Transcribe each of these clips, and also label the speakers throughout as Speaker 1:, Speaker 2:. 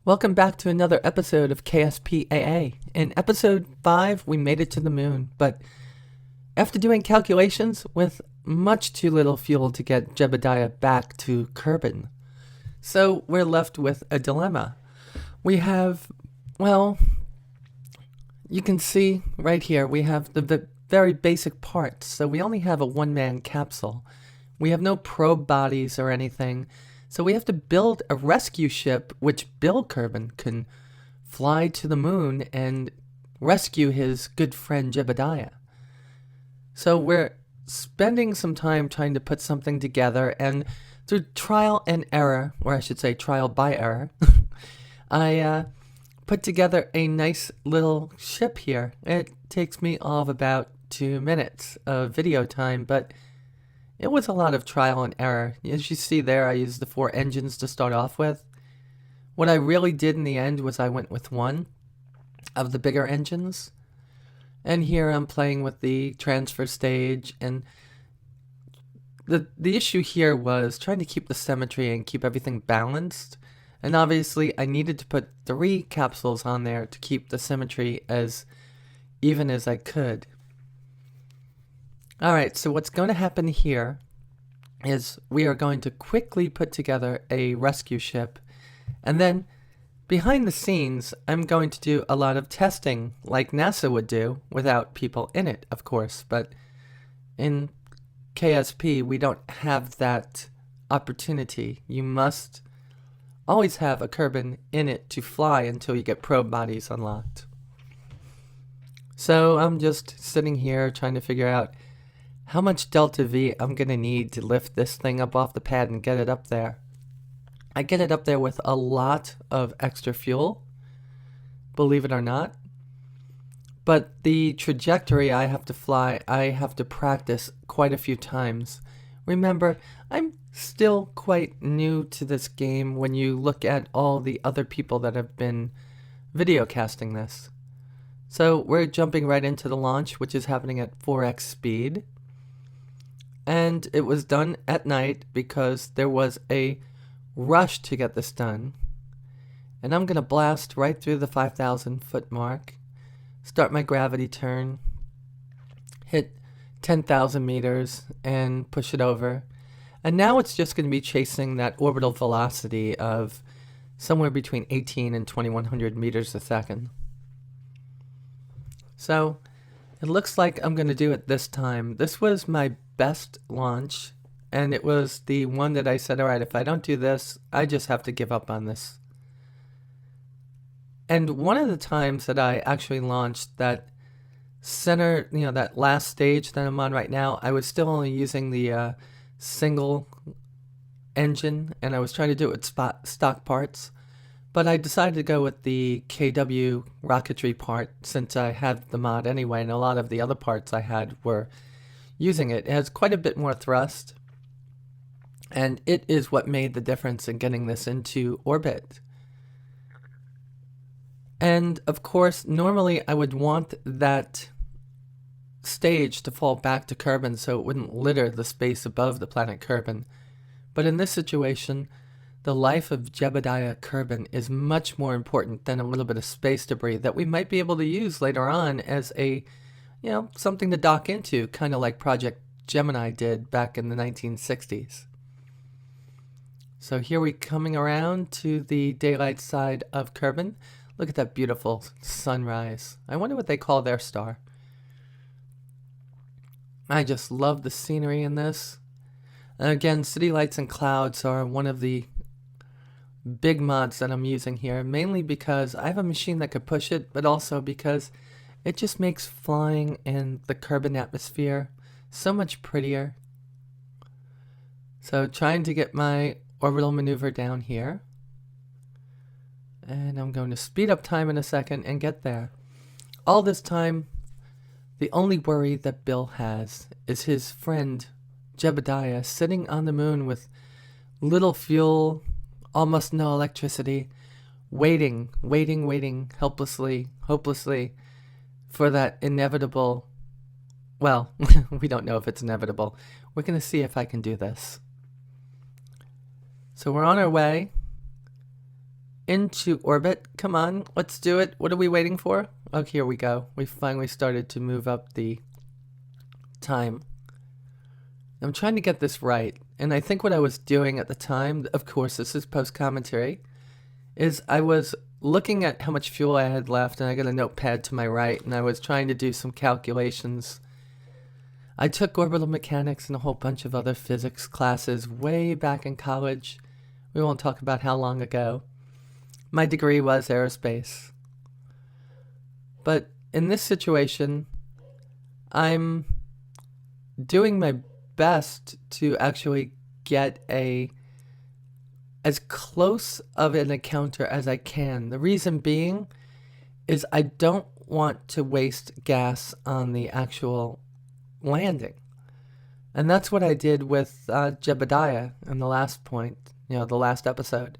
Speaker 1: Welcome back to another episode of KSPAA. In episode 5, we made it to the moon, but after doing calculations with much too little fuel to get Jebediah back to Kerbin. So we're left with a dilemma. We have, well, you can see right here, we have the very basic parts. So we only have a one-man capsule. We have no probe bodies or anything. So we have to build a rescue ship which Bill Kerbin can fly to the moon and rescue his good friend Jebediah. So we're spending some time trying to put something together, and through trial and error, or I should say trial by error, I put together a nice little ship here. It takes me all of about 2 minutes of video time, but it was a lot of trial and error. As you see there, I used the 4 engines to start off with. What I really did in the end was I went with one of the bigger engines. And here I'm playing with the transfer stage. And the issue here was trying to keep the symmetry and keep everything balanced. And obviously I needed to put 3 capsules on there to keep the symmetry as even as I could. Alright, so what's going to happen here is we are going to quickly put together a rescue ship, and then behind the scenes I'm going to do a lot of testing like NASA would do without people in it, of course, but in KSP we don't have that opportunity. You must always have a Kerbin in it to fly until you get probe bodies unlocked. So I'm just sitting here trying to figure out how much delta V I'm going to need to lift this thing up off the pad and get it up there. I get it up there with a lot of extra fuel, believe it or not. But the trajectory I have to fly, I have to practice quite a few times. Remember, I'm still quite new to this game when you look at all the other people that have been video casting this. So we're jumping right into the launch, which is happening at 4x speed. And it was done at night because there was a rush to get this done. And I'm going to blast right through the 5,000 foot mark, start my gravity turn, hit 10,000 meters, and push it over. And now it's just going to be chasing that orbital velocity of somewhere between 18 and 2100 meters a second. So it looks like I'm going to do it this time. This was my best launch, and it was the one that I said, alright, if I don't do this, I just have to give up on this. And one of the times that I actually launched that center, that last stage that I'm on right now, I was still only using the single engine, and I was trying to do it with stock parts. But I decided to go with the KW rocketry part since I had the mod anyway, and a lot of the other parts I had were using it. It has quite a bit more thrust, and it is what made the difference in getting this into orbit. And of course, normally I would want that stage to fall back to Kerbin so it wouldn't litter the space above the planet Kerbin. But in this situation, the life of Jebediah Kerbin is much more important than a little bit of space debris that we might be able to use later on as a, something to dock into, kind of like Project Gemini did back in the 1960s. So here we're coming around to the daylight side of Kerbin. Look at that beautiful sunrise. I wonder what they call their star. I just love the scenery in this. And again, city lights and clouds are one of the big mods that I'm using here, mainly because I have a machine that could push it, but also because it just makes flying in the Kerbin atmosphere so much prettier. So trying to get my orbital maneuver down here. And I'm going to speed up time in a second and get there. All this time, the only worry that Bill has is his friend Jebediah sitting on the moon with little fuel, almost no electricity, waiting, helplessly, hopelessly for that inevitable, well, we don't know if it's inevitable. We're going to see if I can do this. So we're on our way. into orbit. Come on, let's do it. What are we waiting for? Oh, here we go. We finally started to move up the time. I'm trying to get this right. And I think what I was doing at the time, of course, this is post-commentary, is I was looking at how much fuel I had left, and I got a notepad to my right, and I was trying to do some calculations. I took orbital mechanics and a whole bunch of other physics classes way back in college. We won't talk about how long ago. My degree was aerospace. But in this situation, I'm doing my best to actually get as close of an encounter as I can. The reason being is I don't want to waste gas on the actual landing. And that's what I did with Jebediah in the last point, the last episode.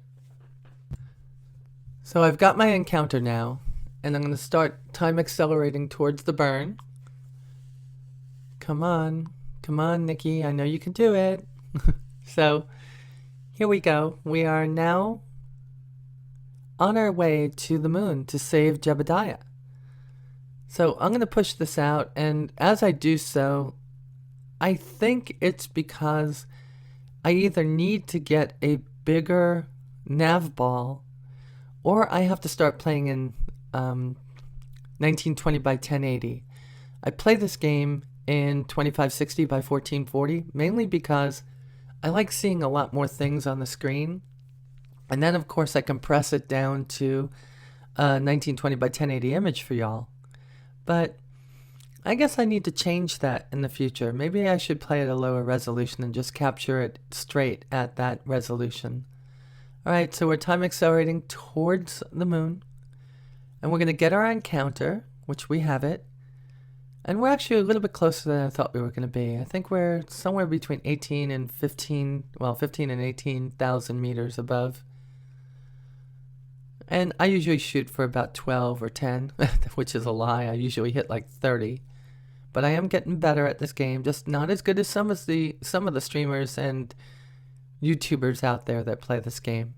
Speaker 1: So I've got my encounter now, and I'm going to start time accelerating towards the burn. Come on, Nikki, I know you can do it. So here we go. We are now on our way to the moon to save Jebediah. So I'm going to push this out, and as I do so, I think it's because I either need to get a bigger nav ball, or I have to start playing in 1920 by 1080. I play this game in 2560 by 1440, mainly because I like seeing a lot more things on the screen. And then, of course, I compress it down to 1920 by 1080 image for y'all. But I guess I need to change that in the future. Maybe I should play at a lower resolution and just capture it straight at that resolution. Alright, so we're time accelerating towards the moon. And we're going to get our encounter, which we have it. And we're actually a little bit closer than I thought we were going to be. I think we're somewhere between 15 and 18,000 meters above. And I usually shoot for about 12 or 10, which is a lie. I usually hit like 30. But I am getting better at this game, just not as good as some of the streamers and YouTubers out there that play this game.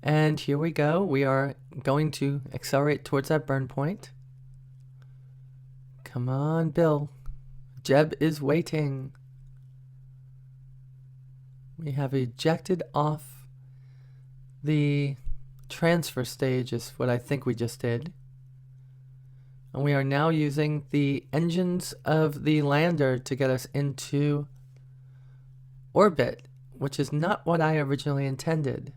Speaker 1: And here we go. We are going to accelerate towards that burn point. Come on, Bill. Jeb is waiting. We have ejected off the transfer stage is what I think we just did. And we are now using the engines of the lander to get us into orbit, which is not what I originally intended.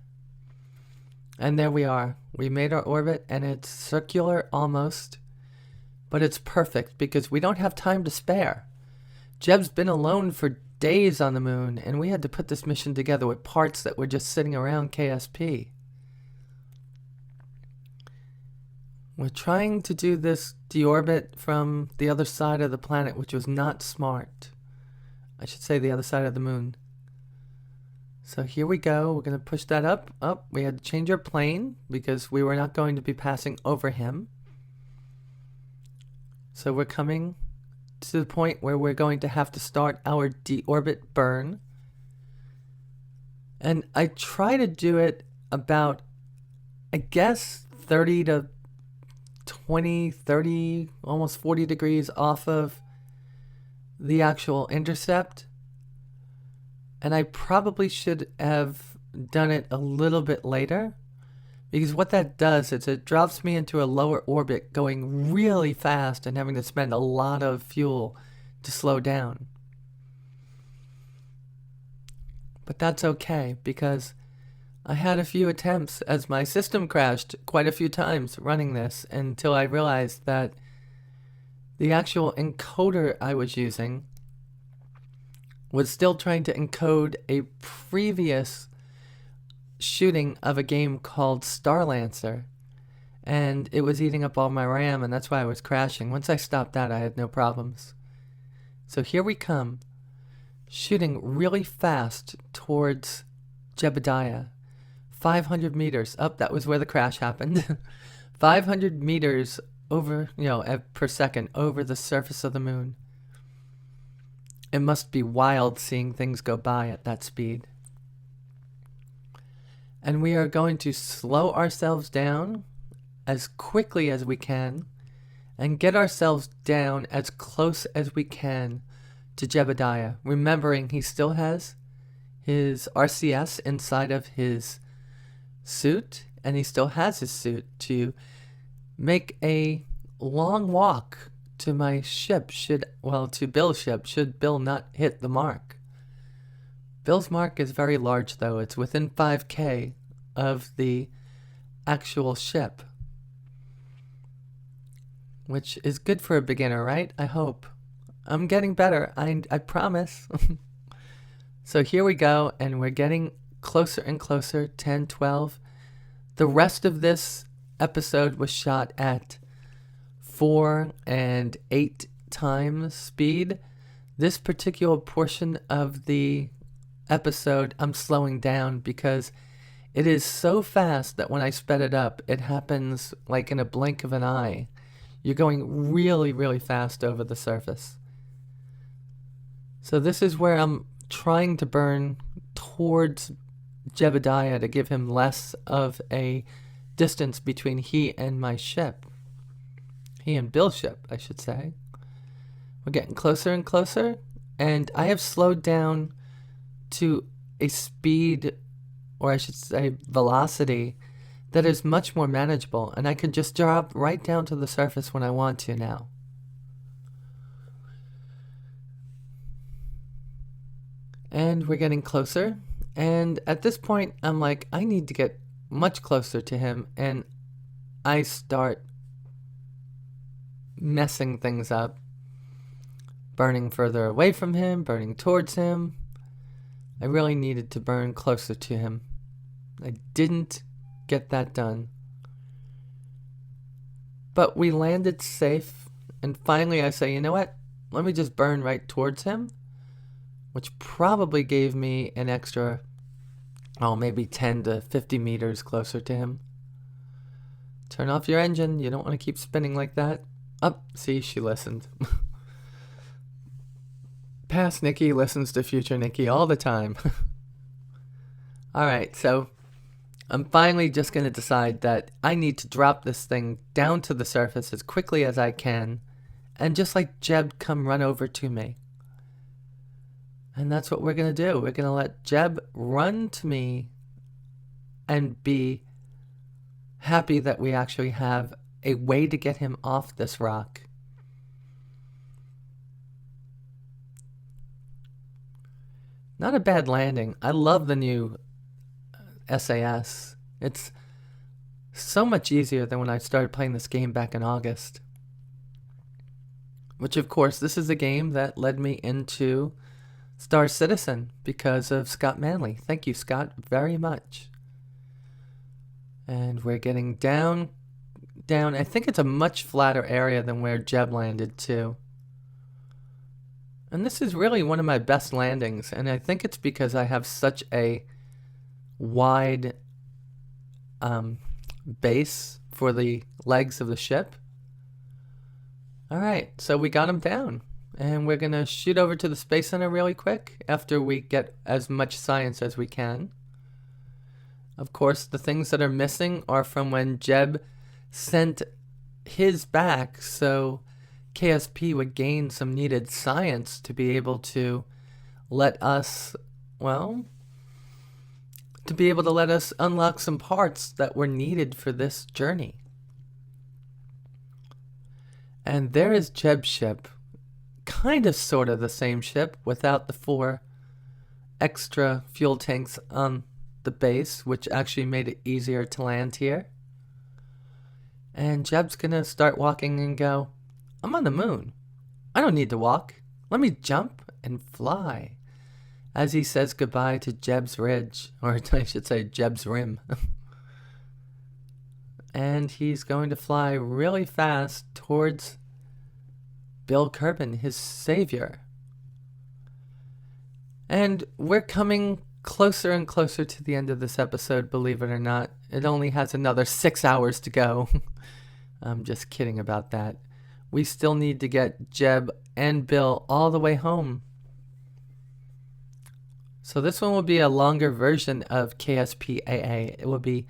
Speaker 1: And there we are. We made our orbit, and it's circular almost, but it's perfect because we don't have time to spare. Jeb's been alone for days on the moon, and we had to put this mission together with parts that were just sitting around KSP. We're trying to do this deorbit from the other side of the planet, which was not smart. I should say the other side of the moon. So here we go. We're going to push that up. Oh, we had to change our plane because we were not going to be passing over him. So we're coming to the point where we're going to have to start our deorbit burn. And I try to do it about, I guess, 30 to 20, 30, almost 40 degrees off of the actual intercept. And I probably should have done it a little bit later, because what that does is it drops me into a lower orbit going really fast and having to spend a lot of fuel to slow down. But that's okay, because I had a few attempts as my system crashed quite a few times running this until I realized that the actual encoder I was using was still trying to encode a previous shooting of a game called Starlancer, and it was eating up all my RAM, and that's why I was crashing. Once I stopped that, I had no problems. So here we come, shooting really fast towards Jebediah. 500 meters up, that was where the crash happened. 500 meters over, per second over the surface of the moon. It must be wild seeing things go by at that speed. And we are going to slow ourselves down as quickly as we can and get ourselves down as close as we can to Jebediah, remembering he still has his RCS inside of his suit, and he still has his suit to make a long walk to my ship to Bill's ship, should Bill not hit the mark. Bill's mark is very large, though. It's within 5K of the actual ship, which is good for a beginner, right? I hope. I'm getting better, I promise. So here we go, and we're getting closer and closer, 10, 12. The rest of this episode was shot at 4 and 8 times speed. This particular portion of the episode, I'm slowing down because it is so fast that when I sped it up, it happens like in a blink of an eye. You're going really, really fast over the surface. So this is where I'm trying to burn towards Jebediah to give him less of a distance between he and my ship. He and Bill's ship, I should say. We're getting closer and closer, and I have slowed down to a speed, or I should say velocity, that is much more manageable, and I can just drop right down to the surface when I want to now. And we're getting closer, and at this point, I'm like, I need to get much closer to him, and I start messing things up, burning further away from him, burning towards him. I really needed to burn closer to him. I didn't get that done. But we landed safe, and finally I say, you know what? Let me just burn right towards him, which probably gave me an extra, maybe 10 to 50 meters closer to him. Turn off your engine. You don't want to keep spinning like that. See, she listened. Past Nikki listens to future Nikki all the time. Alright, so I'm finally just going to decide that I need to drop this thing down to the surface as quickly as I can, and just like Jeb, come run over to me. And that's what we're going to do. We're going to let Jeb run to me and be happy that we actually have a way to get him off this rock. Not a bad landing. I love the new SAS. It's so much easier than when I started playing this game back in August. Which, of course, this is a game that led me into Star Citizen because of Scott Manley. Thank you, Scott, very much. And we're getting down. I think it's a much flatter area than where Jeb landed, too. And this is really one of my best landings, and I think it's because I have such a wide base for the legs of the ship. Alright, so we got him down, and we're going to shoot over to the Space Center really quick after we get as much science as we can. Of course, the things that are missing are from when Jeb sent his back, so KSP would gain some needed science to be able to let us, unlock some parts that were needed for this journey. And there is Jeb's ship, kind of sort of the same ship without the 4 extra fuel tanks on the base, which actually made it easier to land here. And Jeb's gonna start walking and go, I'm on the moon. I don't need to walk. Let me jump and fly. As he says goodbye to Jeb's Ridge, or I should say Jeb's Rim. And he's going to fly really fast towards Bill Kerbin, his savior. And we're coming closer and closer to the end of this episode, believe it or not. It only has another 6 hours to go. I'm just kidding about that. We still need to get Jeb and Bill all the way home. So this one will be a longer version of KSPAA. It will be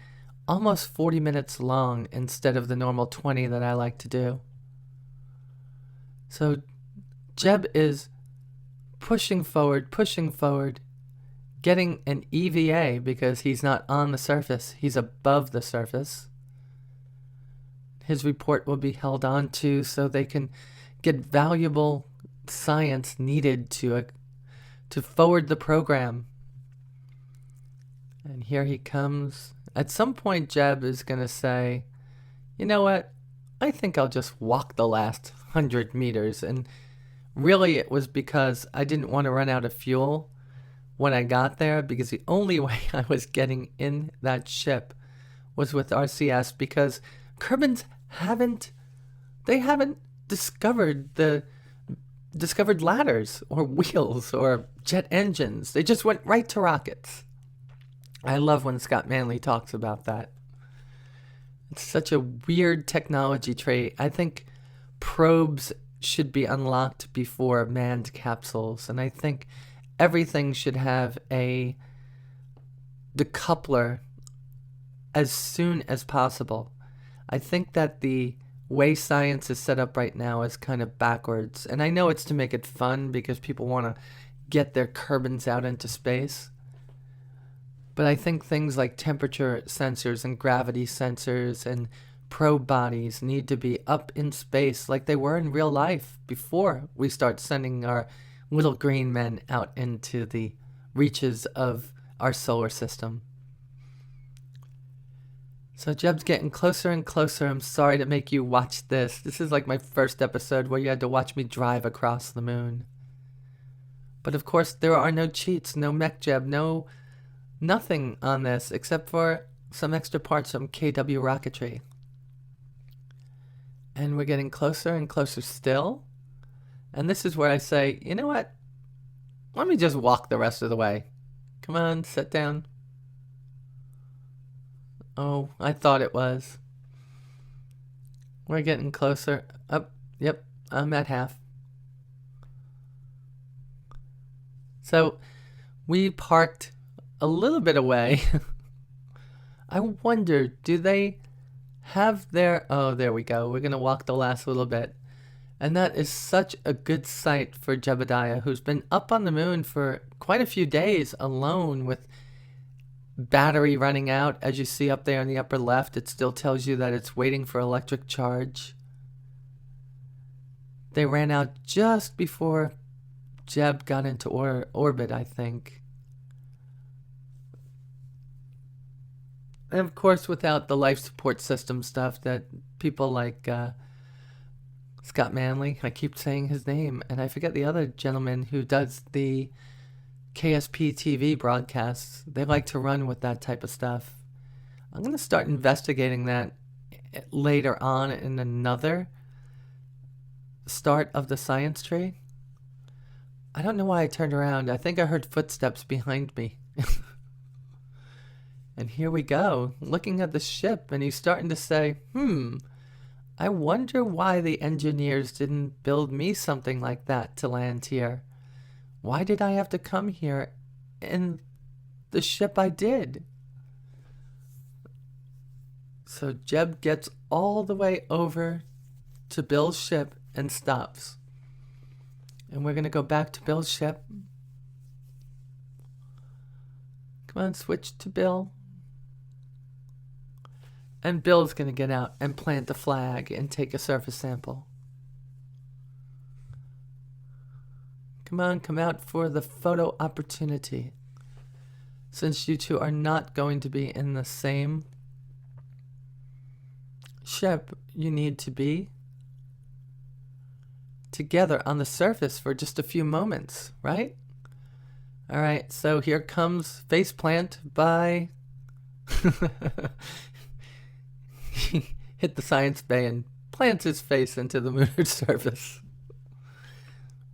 Speaker 1: almost 40 minutes long instead of the normal 20 that I like to do. So Jeb is pushing forward, getting an EVA because he's not on the surface, he's above the surface. His report will be held on to so they can get valuable science needed to forward the program. And here he comes. At some point, Jeb is going to say, you know what? I think I'll just walk the last 100 meters. And really, it was because I didn't want to run out of fuel when I got there, because the only way I was getting in that ship was with RCS, because Kerbins haven't discovered ladders or wheels or jet engines. They just went right to rockets. I love when Scott Manley talks about that. It's such a weird technology trait. I think probes should be unlocked before manned capsules, and I think everything should have a decoupler as soon as possible. I think that the way science is set up right now is kind of backwards. And I know it's to make it fun because people want to get their Kerbins out into space. But I think things like temperature sensors and gravity sensors and probe bodies need to be up in space like they were in real life before we start sending our little green men out into the reaches of our solar system. So Jeb's getting closer and closer. I'm sorry to make you watch this. This is like my first episode where you had to watch me drive across the moon. But of course, there are no cheats, no mech Jeb, nothing on this except for some extra parts from KW rocketry. And we're getting closer and closer still. And this is where I say, you know what? Let me just walk the rest of the way. Come on, sit down. Oh, I thought it was. We're getting closer. Up. Yep, I'm at half. So we parked a little bit away. I wonder, do they have their... Oh, there we go. We're going to walk the last little bit. And that is such a good sight for Jebediah, who's been up on the moon for quite a few days alone with battery running out. As you see up there in the upper left, it still tells you that it's waiting for electric charge. They ran out just before Jeb got into orbit, I think. And of course, without the life support system stuff that people like Scott Manley, I keep saying his name, and I forget the other gentleman who does the KSP TV broadcasts. They like to run with that type of stuff. I'm going to start investigating that later on in another start of the science tree. I don't know why I turned around. I think I heard footsteps behind me. And here we go, looking at the ship, and he's starting to say, I wonder why the engineers didn't build me something like that to land here. Why did I have to come here in the ship I did? So Jeb gets all the way over to Bill's ship and stops. And we're going to go back to Bill's ship. Come on, switch to Bill. And Bill's going to get out and plant the flag and take a surface sample. Come on, come out for the photo opportunity. Since you two are not going to be in the same ship, you need to be together on the surface for just a few moments, right? All right, so here comes faceplant by... He hit the science bay and plants his face into the lunar surface.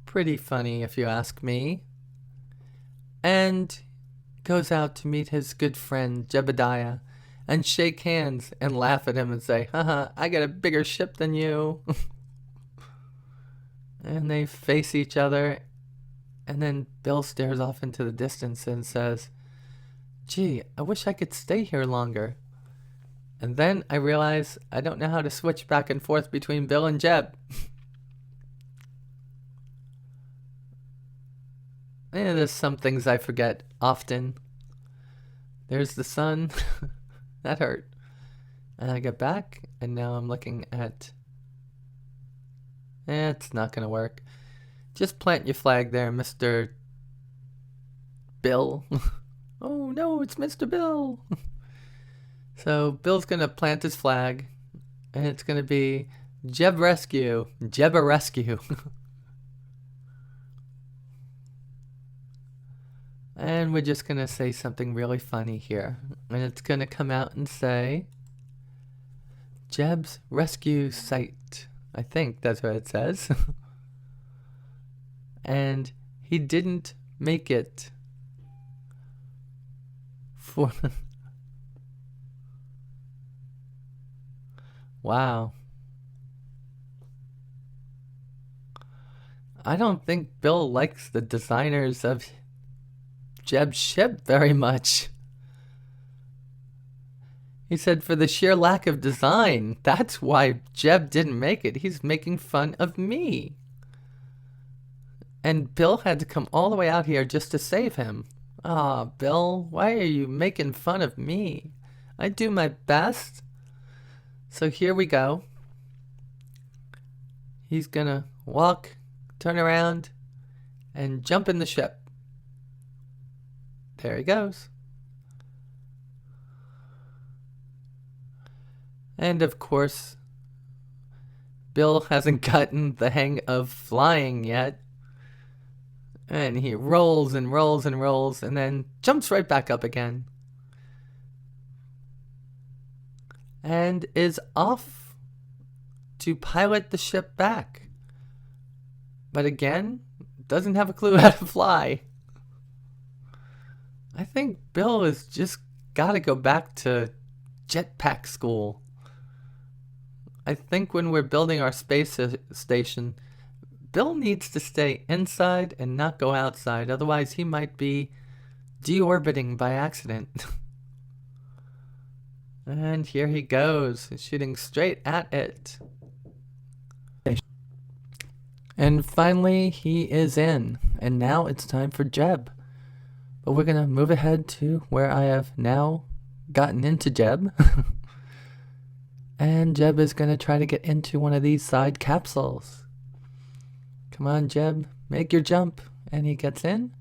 Speaker 1: Pretty funny, if you ask me. And goes out to meet his good friend Jebediah and shake hands and laugh at him and say, haha, I got a bigger ship than you. And they face each other And then Bill stares off into the distance and says, "Gee, I wish I could stay here longer." And then I realize I don't know how to switch back and forth between Bill and Jeb. There's some things I forget often. There's the sun. That hurt. And I get back, and now I'm looking at... it's not going to work. Just plant your flag there, Mr. Bill. Oh no, it's Mr. Bill. So Bill's going to plant his flag, and it's going to be Jeb Rescue. Jeb a Rescue. And we're just going to say something really funny here. And it's going to come out and say, Jeb's Rescue Site. I think that's what it says. And he didn't make it for... Wow. I don't think Bill likes the designers of Jeb's ship very much. He said for the sheer lack of design, that's why Jeb didn't make it. He's making fun of me. And Bill had to come all the way out here just to save him. Ah, Bill, why are you making fun of me? I do my best. So here we go. He's gonna walk, turn around, and jump in the ship. There he goes. And of course, Bill hasn't gotten the hang of flying yet. And he rolls and rolls and rolls and then jumps right back up again. And is off to pilot the ship back. But again, doesn't have a clue how to fly. I think Bill has just got to go back to jetpack school. I think when we're building our space station, Bill needs to stay inside and not go outside. Otherwise, he might be deorbiting by accident. And here he goes, shooting straight at it. And finally, he is in. And now it's time for Jeb. But we're going to move ahead to where I have now gotten into Jeb. And Jeb is going to try to get into one of these side capsules. Come on, Jeb, make your jump. And he gets in.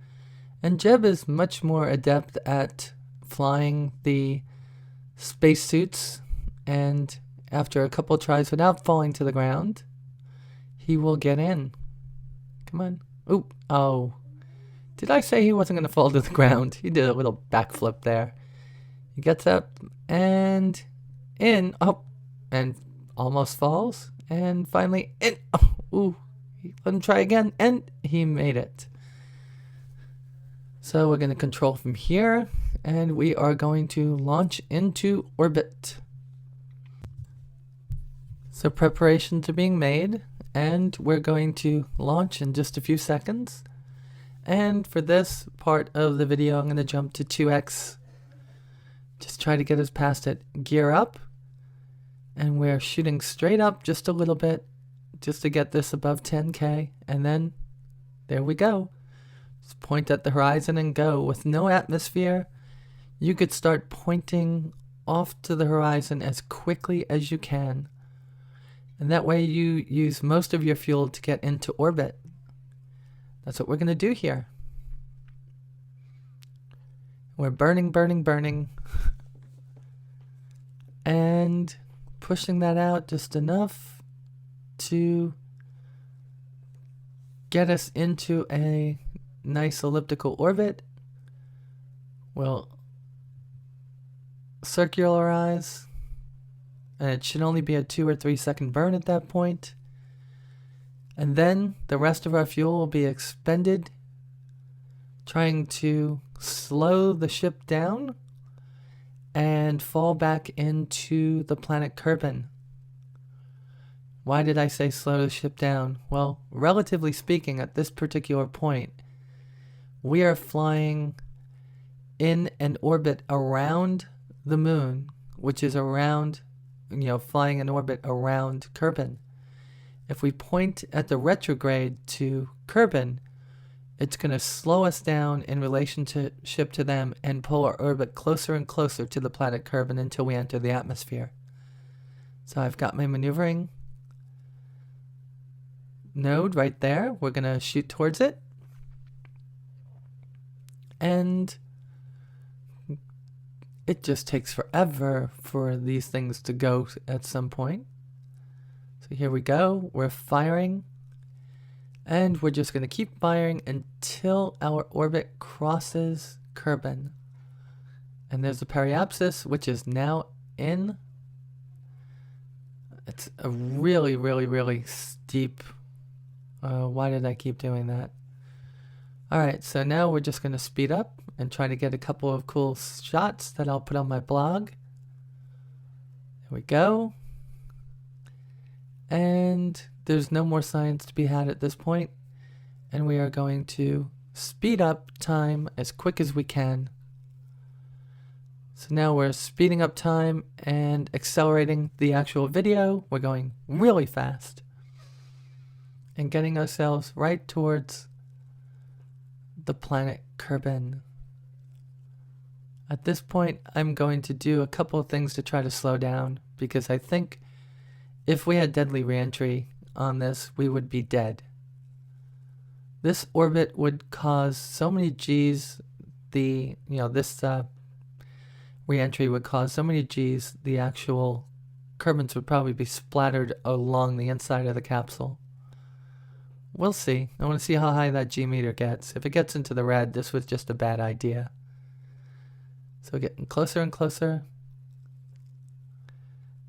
Speaker 1: And Jeb is much more adept at flying the spacesuits. And after a couple tries without falling to the ground, he will get in. Come on. Oop. Oh. Did I say he wasn't going to fall to the ground? He did a little backflip there. He gets up and in. Oh. And almost falls. And finally in. Oh. Ooh. Let him try again. And he made it. So we're going to control from here. And we are going to launch into orbit. So preparations are being made. And we're going to launch in just a few seconds. And for this part of the video, I'm going to jump to 2x. Just try to get us past it. Gear up. And we're shooting straight up just a little bit. Just to get this above 10K. And then, there we go. Just point at the horizon and go. With no atmosphere, you could start pointing off to the horizon as quickly as you can. And that way you use most of your fuel to get into orbit. That's what we're going to do here. We're burning, burning, burning. And pushing that out just enough to get us into a nice elliptical orbit. We'll circularize. And it should only be a 2 or 3 second burn at that point. And then the rest of our fuel will be expended trying to slow the ship down and fall back into the planet Kerbin. Why did I say slow the ship down? Well, relatively speaking, at this particular point, we are flying in an orbit around the moon, which is around, flying in orbit around Kerbin. If we point at the retrograde to Kerbin, it's going to slow us down in relationship to them and pull our orbit closer and closer to the planet Kerbin until we enter the atmosphere. So I've got my maneuvering node right there. We're going to shoot towards it. And it just takes forever for these things to go at some point. So here we go. We're firing. And we're just going to keep firing until our orbit crosses Kerbin. And there's the periapsis, which is now in. It's a really, really, really steep. Why did I keep doing that? Alright, so now we're just going to speed up and try to get a couple of cool shots that I'll put on my blog. There we go. And there's no more science to be had at this point, and we are going to speed up time as quick as we can. So now we're speeding up time and accelerating the actual video. We're going really fast and getting ourselves right towards the planet Kerbin. At this point, I'm going to do a couple of things to try to slow down, because I think if we had deadly reentry on this, we would be dead. This orbit would cause so many G's, this reentry would cause so many G's, the actual Kerbins would probably be splattered along the inside of the capsule. We'll see. I want to see how high that G meter gets. If it gets into the red, this was just a bad idea. So getting closer and closer.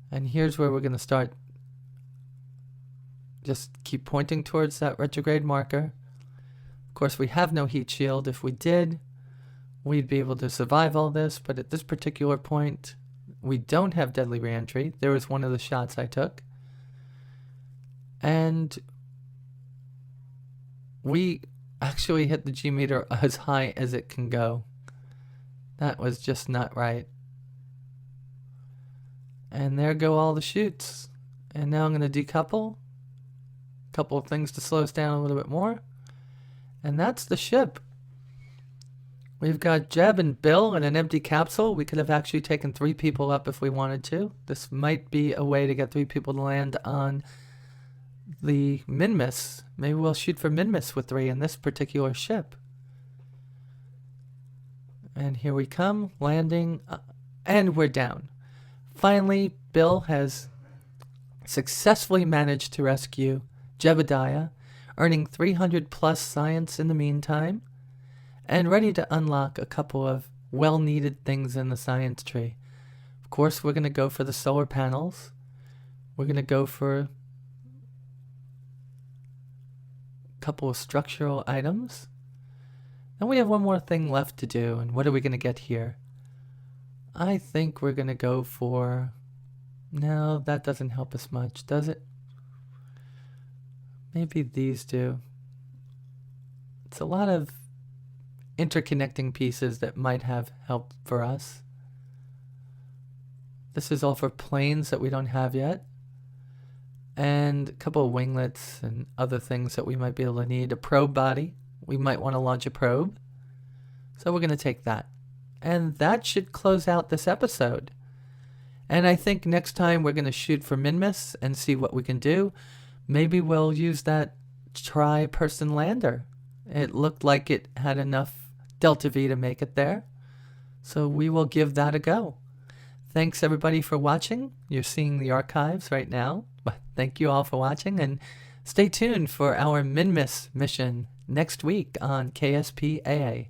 Speaker 1: And here's where we're going to start. Just keep pointing towards that retrograde marker. Of course, we have no heat shield. If we did, we'd be able to survive all this. But at this particular point, we don't have deadly reentry. There was one of the shots I took. And we actually hit the G meter as high as it can go. That was just not right. And there go all the chutes. And now I'm going to decouple. Couple of things to slow us down a little bit more, and that's the ship. We've got Jeb and Bill in an empty capsule. We could have actually taken 3 people up if we wanted to. This might be a way to get 3 people to land on the Minmus. Maybe we'll shoot for Minmus with 3 in this particular ship. And here we come, landing, and we're down. Finally, Bill has successfully managed to rescue Jebediah, earning 300 plus science in the meantime, and ready to unlock a couple of well-needed things in the science tree. Of course, we're going to go for the solar panels. We're going to go for a couple of structural items. Then we have one more thing left to do, and what are we going to get here? I think we're going to go for... No, that doesn't help us much, does it? Maybe these do. It's a lot of interconnecting pieces that might have help for us. This is all for planes that we don't have yet. And a couple of winglets and other things that we might be able to need. A probe body. We might want to launch a probe. So we're going to take that. And that should close out this episode. And I think next time we're going to shoot for Minmus and see what we can do. Maybe we'll use that tri-person lander. It looked like it had enough Delta V to make it there. So we will give that a go. Thanks everybody for watching. You're seeing the archives right now. But thank you all for watching, and stay tuned for our Minmus mission next week on KSPAA.